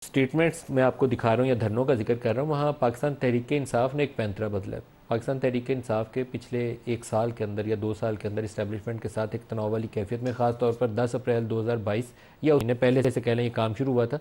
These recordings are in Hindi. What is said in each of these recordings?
स्टेटमेंट्स मैं आपको दिखा रहा हूँ या धरनों का जिक्र कर रहा हूँ, वहाँ पाकिस्तान तहरीक इंसाफ ने एक पैंतरा बदला है। पाकिस्तान तहरीक इंसाफ के पिछले 1 साल के अंदर या 2 साल के अंदर इस्टेब्लिशमेंट के साथ एक तनाव वाली कैफियत में, ख़ास तौर पर 10 अप्रैल 2022 या उसने पहले से कह लें ये काम शुरू हुआ था।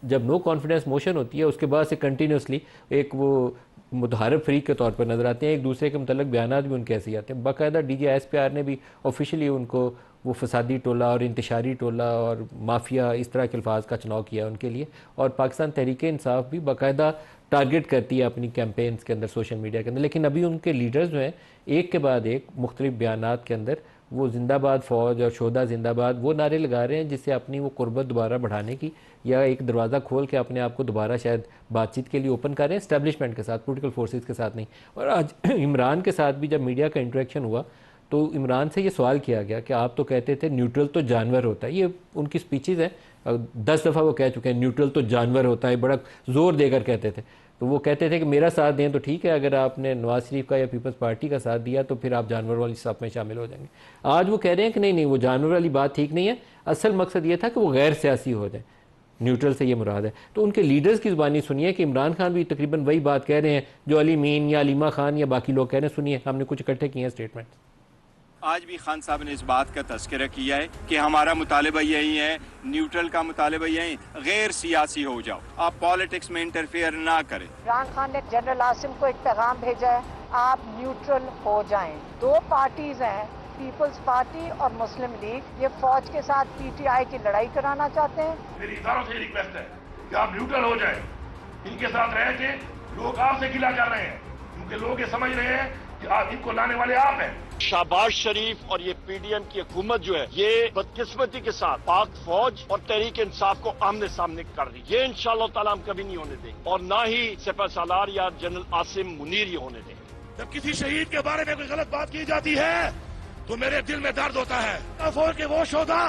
जब नो कॉन्फिडेंस मोशन होती है उसके बाद से कंटिन्यूसली एक वो मुतहारब फ्रीक के तौर पर नज़र आते हैं, एक दूसरे के मतलब बयान भी उनके ऐसे ही आते हैं। बाकायदा DGSPR ने भी ऑफिशियली उनको वो फसादी टोला और इंतशारी टोला और माफिया इस तरह के अल्फाज का चुनाव किया उनके लिए। और पाकिस्तान तहरीक इंसाफ भी बाकायदा टारगेट करती है अपनी कैंपेन्स के अंदर, सोशल मीडिया के अंदर। लेकिन अभी उनके लीडर्स जो हैं एक के बाद एक मुख्तलिफ बयानात के अंदर वो जिंदाबाद फ़ौज और शोहदा जिंदाबाद वो नारे लगा रहे हैं, जिससे अपनी वो कुर्बत दोबारा बढ़ाने की या एक दरवाज़ा खोल के अपने आप को दोबारा शायद बातचीत के लिए ओपन कर रहे हैं, इस्टेब्लिशमेंट के साथ, पॉलिटिकल फोर्सेस के साथ नहीं। और आज इमरान के साथ भी जब मीडिया का इंटरेक्शन हुआ तो इमरान से ये सवाल किया गया कि आप तो कहते थे न्यूट्रल तो जानवर होता है, ये उनकी स्पीचेज़ है, 10 दफ़ा वो कह चुके हैं न्यूट्रल तो जानवर होता है, बड़ा ज़ोर देकर कहते थे। तो वो कहते थे कि मेरा साथ दें तो ठीक है, अगर आपने नवाज शरीफ का या पीपल्स पार्टी का साथ दिया तो फिर आप जानवर वाली साथ में शामिल हो जाएंगे। आज वो कह रहे हैं कि नहीं नहीं, वो जानवर वाली बात ठीक नहीं है, असल मकसद ये था कि वो गैर सियासी हो जाए, न्यूट्रल से ये मुराद है। तो उनके लीडर्स की ज़ुबानी सुनिए कि इमरान खान भी तकरीबन वही बात कह रहे हैं जो अली मीन या अलीमा खान या बाकी लोग कह रहे हैं। सुनिए, हमने कुछ इकट्ठे किए हैं स्टेटमेंट। आज भी खान साहब ने इस बात का तज़किरा किया है कि हमारा मुतालिबा यही है, न्यूट्रल का मुतालिबा यही, गैर सियासी हो जाओ, आप पॉलिटिक्स में इंटरफेयर ना करें। इमरान खान ने जनरल आसिम को एक पैगाम भेजा है, आप न्यूट्रल हो जाएं। 2 पार्टीज हैं, पीपल्स पार्टी और मुस्लिम लीग, ये फौज के साथ PTI की लड़ाई कराना चाहते हैं। मेरी इदारों से रिक्वेस्ट है कि आप न्यूट्रल हो जाएं, इनके साथ रह के लोग आपसे गिला कर रहे हैं, क्योंकि लोग ये समझ रहे हैं कि आप इनको लाने वाले आप हैं। शहबाज शरीफ और ये PDM की हुकूमत जो है, ये बदकिस्मती के साथ पाक फौज और तहरीक इंसाफ को आमने सामने कर रही है। ये इंशाअल्लाह ताला हम कभी नहीं होने देंगे और ना ही सिपह सालार या जनरल आसिम मुनीर ये होने देंगे। जब किसी शहीद के बारे में कोई गलत बात की जाती है तो मेरे दिल में दर्द होता है। फौज के वो शोधा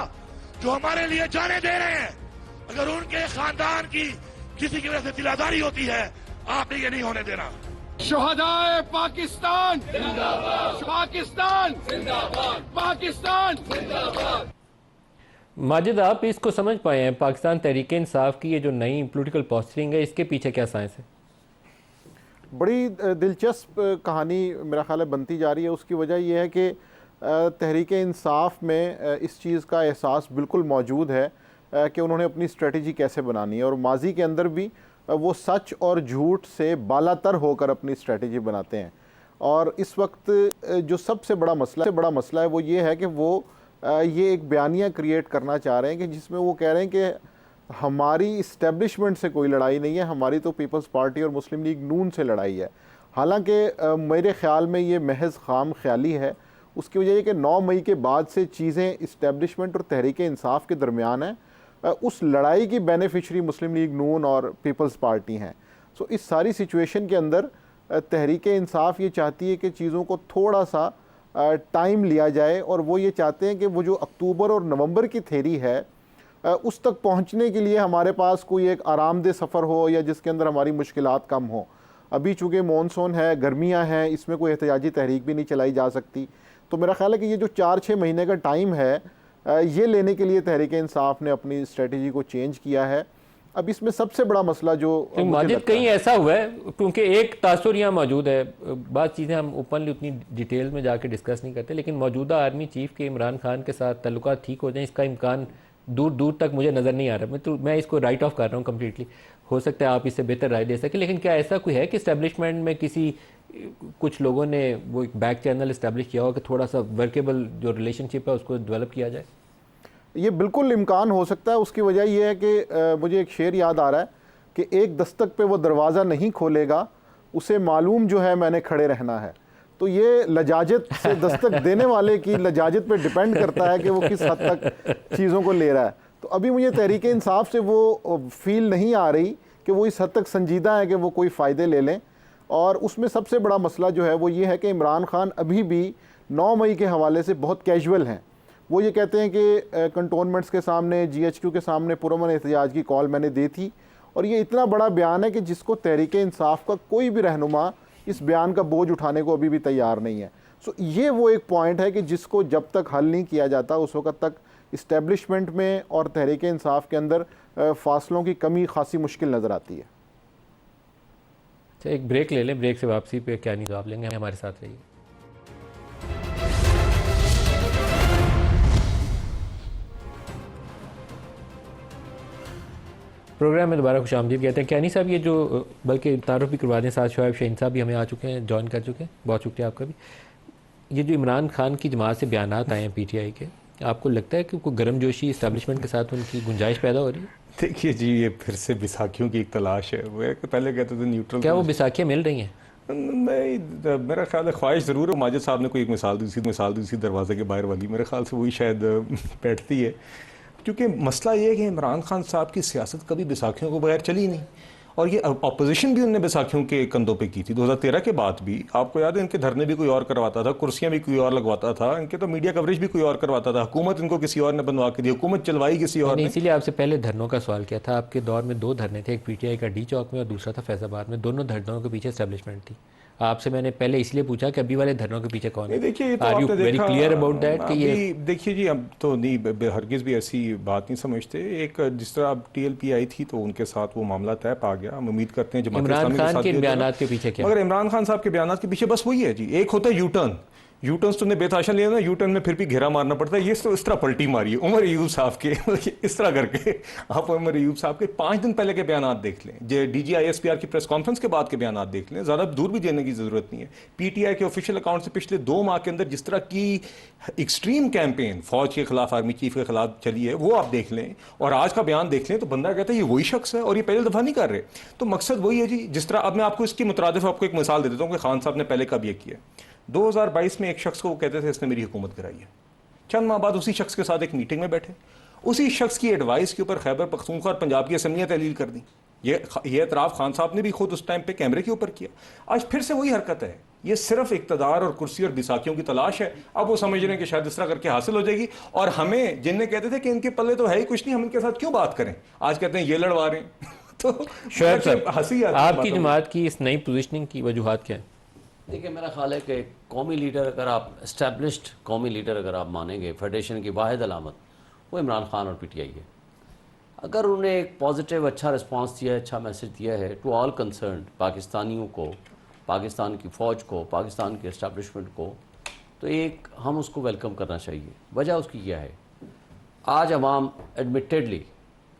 जो हमारे लिए जाने दे रहे हैं, अगर उनके खानदान की किसी की वजह से दिलादारी होती है, आपने ये नहीं होने देना। शोहदाए पाकिस्तान जिंदाबाद, पाकिस्तान जिंदाबाद, पाकिस्तान जिंदाबाद। माजिद, आप इसको समझ पाए हैं, पाकिस्तान तहरीक इंसाफ की ये जो नई पॉलिटिकल पोस्चरिंग है, इसके पीछे क्या साइंस है? बड़ी दिलचस्प कहानी मेरा ख्याल है बनती जा रही है। उसकी वजह यह है कि तहरीक इंसाफ में इस चीज़ का एहसास बिल्कुल मौजूद है कि उन्होंने अपनी स्ट्रेटजी कैसे बनानी है, और माजी के अंदर भी वो सच और झूठ से बालातर होकर अपनी स्ट्रेटजी बनाते हैं। और इस वक्त जो सबसे बड़ा मसला है वो ये है कि वो ये एक बयानिया क्रिएट करना चाह रहे हैं कि जिसमें वो कह रहे हैं कि हमारी इस्टेब्लिशमेंट से कोई लड़ाई नहीं है, हमारी तो पीपल्स पार्टी और मुस्लिम लीग नून से लड़ाई है। हालांकि मेरे ख़्याल में ये महज खाम ख्याली है। उसकी वजह यह कि 9 मई के बाद से चीज़ें इस्टेब्लिशमेंट और तहरीक इंसाफ के दरमियान है। उस लड़ाई की बेनिफिशरी मुस्लिम लीग नून और पीपल्स पार्टी हैं। सो इस सारी सिचुएशन के अंदर तहरीक इंसाफ ये चाहती है कि चीज़ों को थोड़ा सा टाइम लिया जाए, और वो ये चाहते हैं कि वो जो अक्टूबर और नवंबर की थेरी है उस तक पहुंचने के लिए हमारे पास कोई एक आरामदेह सफ़र हो या जिसके अंदर हमारी मुश्किलात कम हो। अभी चूँकि मॉनसून है, गर्मियाँ हैं, इसमें कोई एहतजाजी तहरीक भी नहीं चलाई जा सकती। तो मेरा ख्याल है कि ये जो 4-6 महीने का टाइम है ये लेने के लिए तहरीक इंसाफ ने अपनी स्ट्रेटजी को चेंज किया है। अब इसमें सबसे बड़ा मसला जो माजिद कहीं ऐसा हुआ है, क्योंकि एक तासुर यहाँ मौजूद है, बात चीज़ें हम ओपनली उतनी डिटेल में जाके डिस्कस नहीं करते, लेकिन मौजूदा आर्मी चीफ के इमरान खान के साथ ताल्लुकात ठीक हो जाए, इसका इम्कान दूर दूर तक मुझे नज़र नहीं आ रहा। मैं इसको राइट ऑफ कर रहा हूँ कम्प्लीटली। हो सकता है आप इससे बेहतर राय दे सकें, लेकिन क्या ऐसा कोई है कि इस्टेब्लिशमेंट में कुछ लोगों ने वो एक बैक चैनल इस्टेब्लिश किया हो कि थोड़ा सा वर्केबल जो रिलेशनशिप है उसको डेवलप किया जाए? ये बिल्कुल इम्कान हो सकता है। उसकी वजह यह है कि मुझे एक शेर याद आ रहा है कि एक दस्तक पे वो दरवाज़ा नहीं खोलेगा, उसे मालूम जो है मैंने खड़े रहना है। तो ये लजाजत से दस्तक देने वाले की लजाजत पे डिपेंड करता है कि वो किस हद तक चीज़ों को ले रहा है। तो अभी मुझे तहरीक इंसाफ से वो फील नहीं आ रही कि वो इस हद तक संजीदा है कि वो कोई फ़ायदे ले लें। और उसमें सबसे बड़ा मसला जो है वो ये है कि इमरान खान अभी भी 9 मई के हवाले से बहुत कैजुअल हैं। वो ये कहते हैं कि कंटोनमेंट्स के सामने, GHQ के सामने पुरअमन एहतजाज की कॉल मैंने दी थी, और ये इतना बड़ा बयान है कि जिसको तहरीक इंसाफ का कोई भी रहनुमा इस बयान का बोझ उठाने को अभी भी तैयार नहीं है। सो ये वो एक पॉइंट है कि जिसको जब तक हल नहीं किया जाता उस वक्त तक इस्टेब्लिशमेंट में और तहरीक इंसाफ के अंदर फासलों की कमी खासी मुश्किल नज़र आती है। अच्छा, एक ब्रेक ले लें, ब्रेक से वापसी पे क्या नहीं जवाब लेंगे, हमारे साथ रहिए। प्रोग्राम में दोबारा खुश आमदीद कहते हैं। कैनी साहब, ये जो बल्कि तारुफ भी करवा दें, साथ शोएब शाहीन साहब भी हमें आ चुके हैं, ज्वाइन कर चुके हैं, बहुत शुक्रिया आपका भी। ये जो इमरान खान की जमात से बयान आए हैं PTI के, आपको लगता है कि कोई गर्मजोशी इस्टेब्लिशमेंट के साथ उनकी गुंजाइश पैदा हो रही है? देखिए जी, ये फिर से बैसाखियों की एक तलाश है। वो पहले कहते थे न्यूट्रल, क्या वो बैसाखियाँ मिल रही हैं? नहीं, मेरा ख्याल है ख्वाहिश ज़रूर है। माजिद साहब ने कोई एक मिसाल दी थी दरवाजे के बाहर वाली, मेरे ख्याल से वही शायद बैठती है। क्योंकि मसला ये है कि इमरान खान साहब की सियासत कभी बैसाखियों को बगैर चली नहीं, और ये अपोजिशन भी उनने बैसाखियों के कंधों पे की थी। 2013 के बाद भी आपको याद है, इनके धरने भी कोई और करवाता था, कुर्सियां भी कोई और लगवाता था, इनके तो मीडिया कवरेज भी कोई और करवाता था, हुकूमत इनको किसी और ने बनवा के दी, हुकूमत चलवाई किसी और ने। इसीलिए आपसे पहले धरनों का सवाल किया था। आपके दौर में 2 धरने थे, एक PTI का D चौक में और दूसरा था फैजाबाद में। दोनों धरनों के पीछे एस्टेब्लिशमेंट थी। आपसे मैंने पहले इसलिए पूछा कि अभी वाले धरनों के पीछे कौन है? देखिए, तो आर यू आपने वेरी देखा क्लियर अबाउट दैट कि ये? देखिए जी, हम तो नहीं, हरगिज़ भी ऐसी बात नहीं समझते। एक जिस तरह अब TLP आई थी तो उनके साथ वो मामला तय पा गया। हम उम्मीद करते हैं इमरान खान के बयान के पीछे क्या? मगर इमरान खान साहब के बयान के पीछे बस वही है जी, एक होता है यूटर्न। यूटर्न तो बेताशा लिया ना, यूटर्न में फिर भी घेरा मारना पड़ता है। ये तो इस तरह पलटी मारी है उमर अयूब साहब के इस तरह करके आप उमर अयूब साहब के 5 दिन पहले के बयान देख लें, DG ISPR की प्रेस कॉन्फ्रेंस के बाद के बयान देख लें, ज़्यादा दूर भी जाने की ज़रूरत नहीं है। PTI के ऑफिशियल अकाउंट से पिछले 2 माह के अंदर जिस तरह की एक्सट्रीम कैंपेन फौज के खिलाफ, आर्मी चीफ के खिलाफ चली है, वो आप देख लें, और आज का बयान देख लें, तो बंदा कहता है ये वही शख्स है और ये पहले दफ़ा नहीं कर रहे। तो मकसद वही है जी, जिस तरह अब मैं आपको इसकी मुतरादिफ आपको एक मिसाल दे देता हूँ कि खान साहब ने पहले कब ये किया। 2022 में एक शख्स को वो कहते थे इसने मेरी हुकूमत कराई है। चंद माह बाद उसी शख्स के साथ एक मीटिंग में बैठे, उसी शख्स की एडवाइस के ऊपर खैबर पख्तूनख्वा और पंजाब की असम्बलियाँ तहलील कर दी। ये एतराफ़ खान साहब ने भी खुद उस टाइम पे कैमरे के ऊपर किया। आज फिर से वही हरकत है। ये सिर्फ इक़्तिदार और कुर्सी और बैसाखियों की तलाश है। अब वो समझ रहे हैं कि शायद इस तरह करके हासिल हो जाएगी, और हमें जिनने कहते थे कि इनके पल्ले तो है ही कुछ नहीं, हम इनके साथ क्यों बात करें, आज कहते हैं ये लड़वा रहे हैं। तो शोएब साहब, हंसी आपकी जमात की इस नई पोजीशनिंग की वजूहात क्या है? देखिए, मेरा ख्याल है कि कौमी लीडर अगर आप इस्टेब्लिश्ड कौमी लीडर अगर आप मानेंगे, फेडरेशन की वाहिद अलामत वो इमरान खान और PTI है। अगर उन्हें एक पॉजिटिव अच्छा रिस्पांस दिया है, अच्छा मैसेज दिया है टू ऑल कंसर्न, पाकिस्तानियों को, पाकिस्तान की फ़ौज को, पाकिस्तान के इस्टेब्लिशमेंट को, तो एक हम उसको वेलकम करना चाहिए। वजह उसकी यह है, आज अवाम एडमिटेडली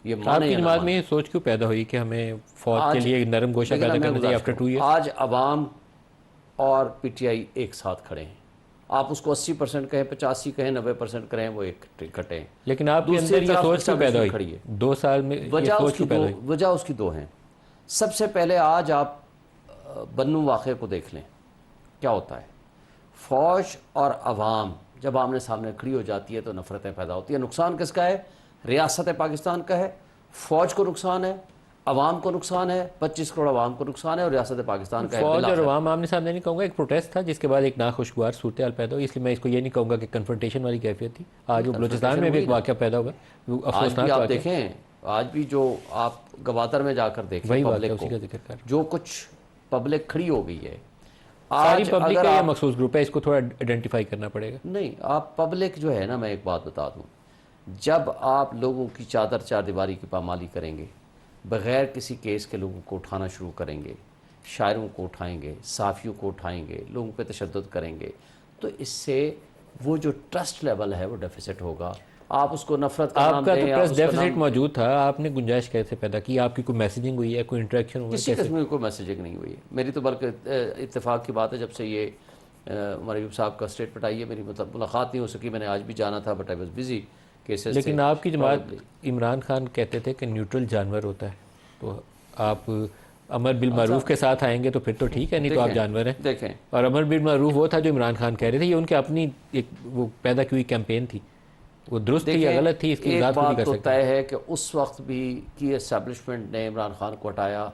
ये आपकी जमात में ये सोच क्यों पैदा हुई कि हमें फ़ौज के लिए नरम गोशा पैदा करना चाहिए आफ्टर 2 ईयर्स? आज अवाम और PTI एक साथ खड़े हैं। आप उसको 80% कहें, 85 कहें, 90% करें, वो इकट्ठे हैं। लेकिन आपके अंदर ये सोच क्यों पैदा हुई? 2 साल में वजह उसकी दो हैं। सबसे पहले आज आप बन्नू वाक़े को देख लें, क्या होता है। फ़ौज और अवाम जब आमने सामने खड़ी हो जाती है तो नफ़रतें पैदा होती है। नुकसान किसका है? रियासत पाकिस्तान का है, फ़ौज को नुकसान है, अवाम को नुकसान है, 25 करोड़ अवाम को नुकसान है, और रियासत पाकिस्तान का है। फौज और अवाम आमने सामने नहीं कहूँगा, एक प्रोटेस्ट था जिसके बाद एक नाखुशगवार सूरत हाल पैदा हुई, इसलिए मैं इसको ये नहीं कहूँगा कि कन्फ्रंटेशन वाली कैफियत थी। आज वो बलूचिस्तान में भी एक वाक़या पैदा हुआ, अफसोसनाक आप देखें, आज भी जो आप गवादर में जाकर देखें, वही पब्लिक का जिक्र कर, जो कुछ पब्लिक खड़ी हो गई है, सारी पब्लिक का या मखसूस ग्रुप है, इसको थोड़ा आइडेंटिफाई करना पड़ेगा। नहीं, आप पब्लिक जो है ना, मैं एक बात बता दूँ, जब आप लोगों की चादर चारदीवारी की पामाली करेंगे, बग़ैर किसी केस के लोगों को उठाना शुरू करेंगे, शायरों को उठाएंगे, साफ़ियों को उठाएंगे, लोगों पे तशद्दुद करेंगे, तो इससे वो जो ट्रस्ट लेवल है वो डेफिसिट होगा। आप उसको नफरत का नाम दें, आपका तो ट्रस्ट डेफिसिट मौजूद था, आपने गुंजाइश कैसे पैदा की? आपकी कोई मैसेजिंग हुई है, कोई इंटरेक्शन हुआ है? किसी किस्म की कोई मैसेजिंग नहीं हुई है मेरी, तो बल्कि इत्तेफाक की बात है, जब से ये उमर अयूब साहब का स्टेटमेंट आई है, मेरी मतलब मुलाकात नहीं हो सकी। मैंने आज भी जाना था, but I was busy cases. लेकिन आपकी जमात इमरान खान कहते थे कि न्यूट्रल जानवर होता है, तो आप अमर बिल मारूफ के साथ आएंगे तो फिर तो ठीक है, नहीं तो आप जानवर हैं। देखें, और अमर बिल मारूफ वो था जो इमरान खान कह रहे थे, ये उनकी अपनी एक वो पैदा की हुई कैंपेन थी, वो दुरुस्त थी या गलत थी, इसकी एक बात तो तय है कि उस वक्त भी की एस्टेब्लिशमेंट ने इमरान खान को हटाया।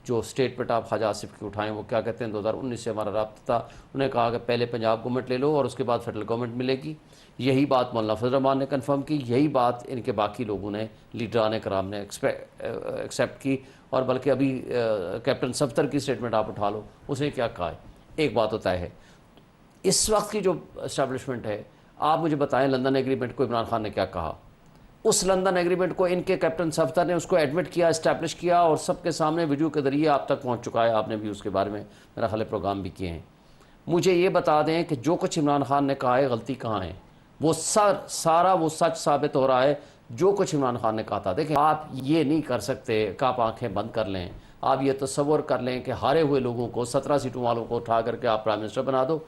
जो स्टेटमेंट आप ख्वाजा आसिफ की उठाएं, वो क्या कहते हैं, 2019 से हमारा राब्ता था, उन्हें कहा कि पहले पंजाब गवर्नमेंट ले लो और उसके बाद फेडरल गवर्नमेंट मिलेगी। यही बात मौलाना फजल रहमान ने कन्फर्म की, यही बात इनके बाकी लोगों ने, लीडरान कराम ने एक्सेप्ट की। और बल्कि अभी कैप्टन सफ्तर की स्टेटमेंट आप उठा लो, उसने क्या कहा है। एक बात होता है, इस वक्त की जो एस्टेब्लिशमेंट है, आप मुझे बताएं लंदन एग्रीमेंट को इमरान खान ने क्या कहा? उस लंदन एग्रीमेंट को इनके कैप्टन सफ्दर ने उसको एडमिट किया, इस्टेब्लिश किया और सबके सामने वीडियो के जरिए आप तक पहुंच चुका है। आपने भी उसके बारे में मेरा ख्याल प्रोग्राम भी किए हैं। मुझे ये बता दें कि जो कुछ इमरान खान ने कहा है गलती कहाँ है? वो सारा वो सच साबित हो रहा है जो कुछ इमरान खान ने कहा था। देखिए, आप ये नहीं कर सकते कि आप आंखें बंद कर लें, आप ये तस्वर कर लें कि हारे हुए लोगों को 17 सीटों वालों को उठा करके आप प्राइम मिनिस्टर बना दो।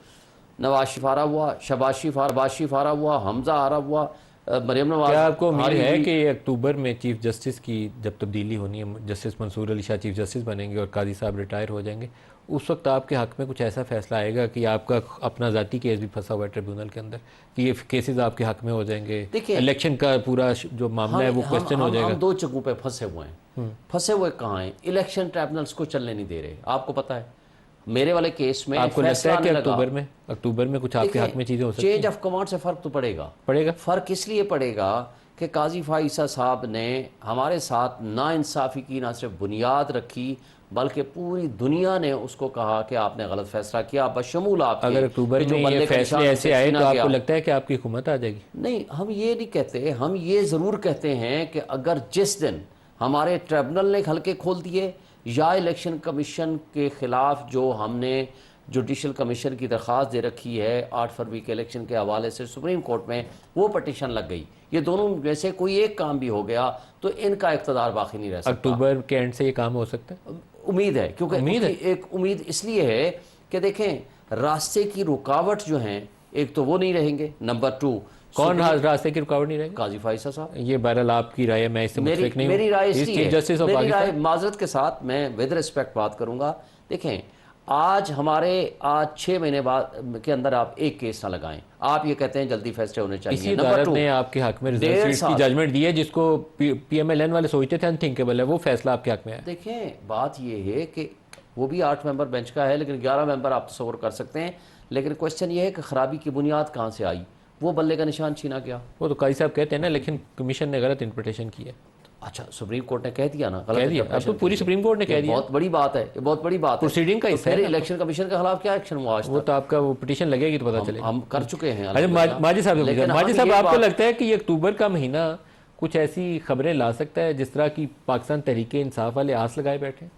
नवाज शरीफ हारा हुआ, शहबाज शरीफ हारा हुआ, हमजा हारा हुआ, मरियम नवाज। क्या आपको उम्मीद है कि अक्टूबर में चीफ जस्टिस की जब तब्दीली होनी है, justice Mansoor Ali Shah chief justice बनेंगे और काजी साहब रिटायर हो जाएंगे, उस वक्त आपके हक में कुछ ऐसा फैसला आएगा कि आपका अपना ज़ाती केस भी फंसा हुआ है ट्रिब्यूनल के अंदर, कि ये केसेस आपके हक में हो जाएंगे? देखिए, इलेक्शन का पूरा जो मामला है वो क्वेश्चन हो जाएगा। हम दो जगहों पे फंसे हुए हैं। फंसे हुए कहाँ हैं? इलेक्शन ट्रिब्यूनल्स को चलने नहीं दे रहे। आपको पता है मेरे वाले केस में आपको लगता है कि अक्टूबर में कुछ आपके हक में चीज़ें हो सकती हैं? चेंज ऑफ कमांड से फ़र्क तो पड़ेगा। फ़र्क इसलिए पड़ेगा कि काजी फ़ाइसा साहब ने हमारे साथ नाइंसाफ़ी की ना सिर्फ बुनियाद रखी बल्कि पूरी दुनिया ने उसको कहा कि आपने गलत फैसला किया, बशमूल आपके। अगर अक्टूबर में ये फैसले ऐसे आए तो आपको लगता है कि आपकी हुकूमत आ जाएगी? नहीं, हम ये नहीं कहते। हम ये ज़रूर कहते हैं कि अगर जिस दिन हमारे ट्रिब्यूनल ने हल्के खोल दिए या इलेक्शन कमीशन के ख़िलाफ़ जो हमने जुडिशल कमीशन की दरख्वास्त दे रखी है 8 फरवरी के इलेक्शन के हवाले से सुप्रीम कोर्ट में, वो पटिशन लग गई, ये दोनों में से कोई एक काम भी हो गया तो इनका इक़्तिदार बाकी नहीं रह सकता। अक्टूबर के एंड से ये काम हो सकता है? उम्मीद है, क्योंकि एक उम्मीद इसलिए है कि देखें रास्ते की रुकावट जो हैं, एक तो वो नहीं रहेंगे, नंबर 2 कौन रास्ते की रुकावट नहीं रहेगी? काजी फ़ाइसा साहब। ये बहरहाल आपकी राय है, मैं इससे मुतफिक नहीं हूं। मेरी राय इसलिए है, जस्टिस ऑफ मेरी राय पाकिस्तान, माजरत के साथ मैं विद रिस्पेक्ट बात करूंगा। देखें, आज 6 महीने बाद के अंदर आप एक केस ना लगाएं। आप ये कहते हैं जल्दी फैसले होने चाहिए। इसी अदालत ने आपके हक में रिजर्व सीट्स की जजमेंट दी है जिसको PMLN वाले सोचते थे अनथिंकेबल है, वो फैसला आपके हक में है। देखें, बात ये है कि वो भी 8 मेंबर बेंच का है, लेकिन 11 मेंबर आप तस्वर कर सकते हैं। लेकिन क्वेश्चन ये है कि खराबी की बुनियाद कहाँ से आई? वो बल्ले का निशान छीना गया। वो तो काजी साहब कहते हैं ना, लेकिन कमीशन ने गलत इंटरप्रिटेशन की है। अच्छा, सुप्रीम कोर्ट ने कह दिया ना, कह दिया, अब तो पूरी सुप्रीम कोर्ट ने कह दिया। बहुत बड़ी बात है, ये बहुत बड़ी बात है। प्रोसीडिंग का हिस्सा है। फिर इलेक्शन कमीशन के खिलाफ क्या एक्शन हुआ? वो तो आपका वो पिटीशन लगेगी तो पता चलेगा। हम कर चुके हैं। अच्छा, माजी साहब आपको लगता है कि ये अक्टूबर का महीना कुछ ऐसी खबरें ला सकता है जिस तरह की पाकिस्तान तहरीक इंसाफ वाले आस लगाए बैठे?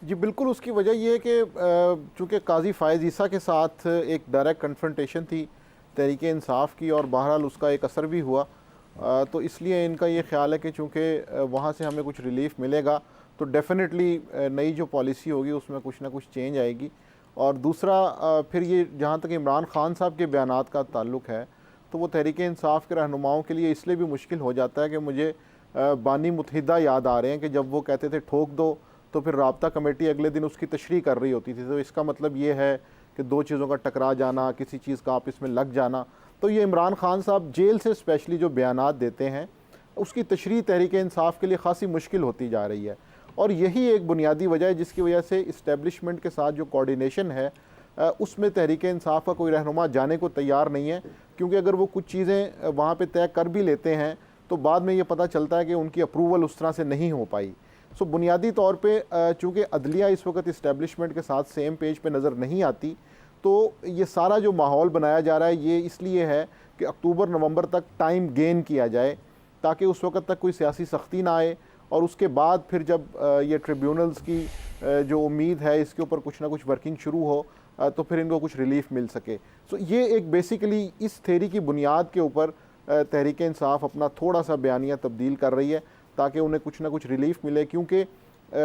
जी बिल्कुल, उसकी वजह ये है कि चूँकि काजी फ़ायज़ ईसा के साथ एक डायरेक्ट कन्फ्रंटेशन थी तहरीक इंसाफ की और बहरहाल उसका एक असर भी हुआ, तो इसलिए इनका ये ख्याल है कि चूँकि वहाँ से हमें कुछ रिलीफ मिलेगा तो डेफिनेटली नई जो पॉलिसी होगी उसमें कुछ ना कुछ चेंज आएगी। और दूसरा फिर ये जहाँ तक इमरान खान साहब के बयानात का ताल्लुक़ है तो वो तहरीक इंसाफ के रहनुमाओं के लिए इसलिए भी मुश्किल हो जाता है कि मुझे बानी मुत्तहिदा याद आ रहे हैं कि जब वो कहते थे ठोक दो तो फिर राब्ता कमेटी अगले दिन उसकी तशरीह कर रही होती थी। तो इसका मतलब ये है कि दो चीज़ों का टकरा जाना, किसी चीज़ का आपस में लग जाना। तो ये इमरान खान साहब जेल से स्पेशली जो बयानात देते हैं उसकी तशरीह तहरीक इंसाफ के लिए ख़ासी मुश्किल होती जा रही है। और यही एक बुनियादी वजह है जिसकी वजह से इस्टेब्लिशमेंट के साथ जो कोऑर्डिनेशन है उसमें तहरीक इंसाफ का कोई रहनुमा जाने को तैयार नहीं है, क्योंकि अगर वो कुछ चीज़ें वहाँ पे तय कर भी लेते हैं तो बाद में ये पता चलता है कि उनकी अप्रूवल उस तरह से नहीं हो पाई। सो बुनियादी तौर पे चूँकि अदलिया इस वक्त इस्टेब्लिशमेंट के साथ सेम पेज पे नज़र नहीं आती, तो ये सारा जो माहौल बनाया जा रहा है ये इसलिए है कि अक्टूबर नवंबर तक टाइम गेन किया जाए ताकि उस वक्त तक कोई सियासी सख्ती ना आए और उसके बाद फिर जब ये ट्रिब्यूनल्स की जो उम्मीद है इसके ऊपर कुछ ना कुछ वर्किंग शुरू हो तो फिर इनको कुछ रिलीफ मिल सके। सो ये एक बेसिकली इस थ्योरी की बुनियाद के ऊपर तहरीक इंसाफ अपना थोड़ा सा बयानिया तब्दील कर रही है ताकि उन्हें कुछ ना कुछ रिलीफ मिले, क्योंकि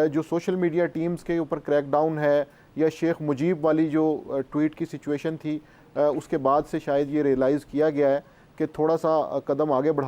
जो सोशल मीडिया टीम्स के ऊपर क्रैकडाउन है या शेख मुजीब वाली जो ट्वीट की सिचुएशन थी उसके बाद से शायद ये रियलाइज़ किया गया है कि थोड़ा सा कदम आगे बढ़ाने